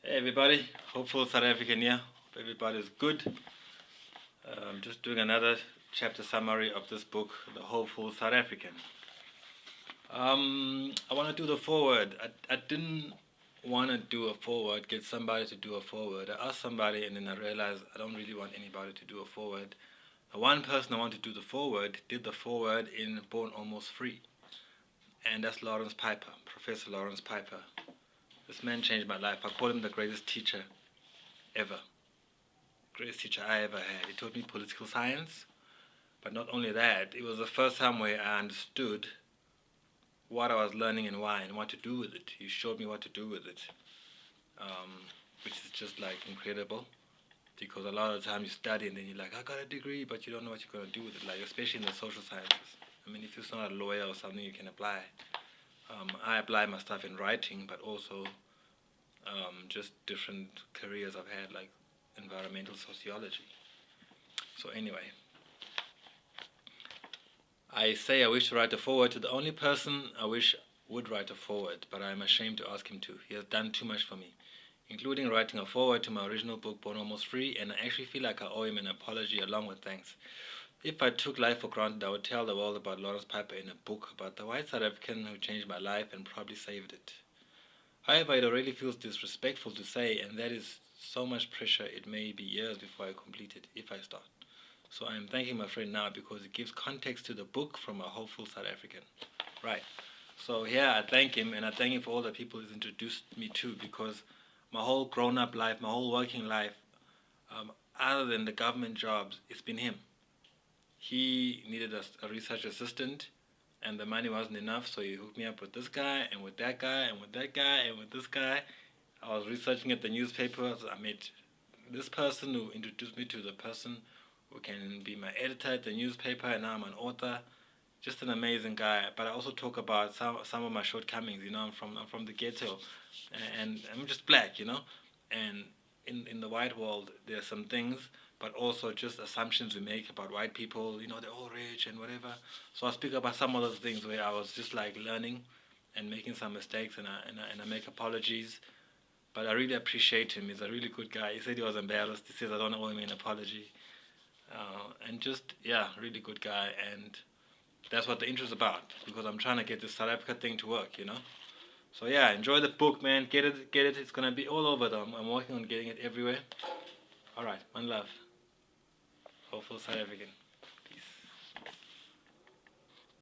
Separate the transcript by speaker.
Speaker 1: Hey everybody, hopeful South African here. Hope everybody's good. Just doing another chapter summary of this book, The Hopeful South African. I want to do the foreword. I didn't want to do a foreword, get somebody to do a foreword. I asked somebody and then I realized I don't really want anybody to do a foreword. The one person I want to do the foreword did the foreword in Born Almost Free. And that's Laurence Piper, Professor Laurence Piper. This man changed my life. I call him the greatest teacher ever. Greatest teacher I ever had. He taught me political science, but not only that, it was the first time where I understood what I was learning and why and what to do with it. He showed me what to do with it, which is just like incredible, because a lot of the time you study and then you're like, I got a degree, but you don't know what you're going to do with it, like especially in the social sciences. I mean, if you're not a lawyer or something, you can apply. I apply my stuff in writing, but also just different careers I've had, like environmental sociology. So anyway, I say I wish to write a foreword to the only person I wish would write a foreword, but I am ashamed to ask him to. He has done too much for me, including writing a foreword to my original book, Born Almost Free, and I actually feel like I owe him an apology along with thanks. If I took life for granted, I would tell the world about Laurence Piper in a book about the white South African who changed my life and probably saved it. However, it already feels disrespectful to say, and that is so much pressure it may be years before I complete it, if I start. So I am thanking my friend now because it gives context to the book from a hopeful South African. Right. So here I thank him, and I thank him for all the people he's introduced me to, because my whole grown-up life, my whole working life, other than the government jobs, it's been him. He needed a research assistant, and the money wasn't enough, so he hooked me up with this guy, and with that guy, and with that guy, and with this guy. I was researching at the newspapers. I met this person who introduced me to the person who can be my editor at the newspaper, and now I'm an author. Just an amazing guy. But I also talk about some of my shortcomings. You know, I'm from the ghetto, and I'm just black. You know, and in the white world, there are some things, but also just assumptions we make about white people. You know, they're all rich and whatever. So I speak about some of those things where I was just like learning and making some mistakes, and I make apologies. But I really appreciate him. He's a really good guy. He said he was embarrassed. He says I don't owe him an apology. And just, yeah, really good guy. And that's what the intro is about, because I'm trying to get this South Africa thing to work, you know? So yeah, enjoy the book, man. Get it, get it. It's going to be all over though. I'm working on getting it everywhere. All right, one love. Hopeful South African.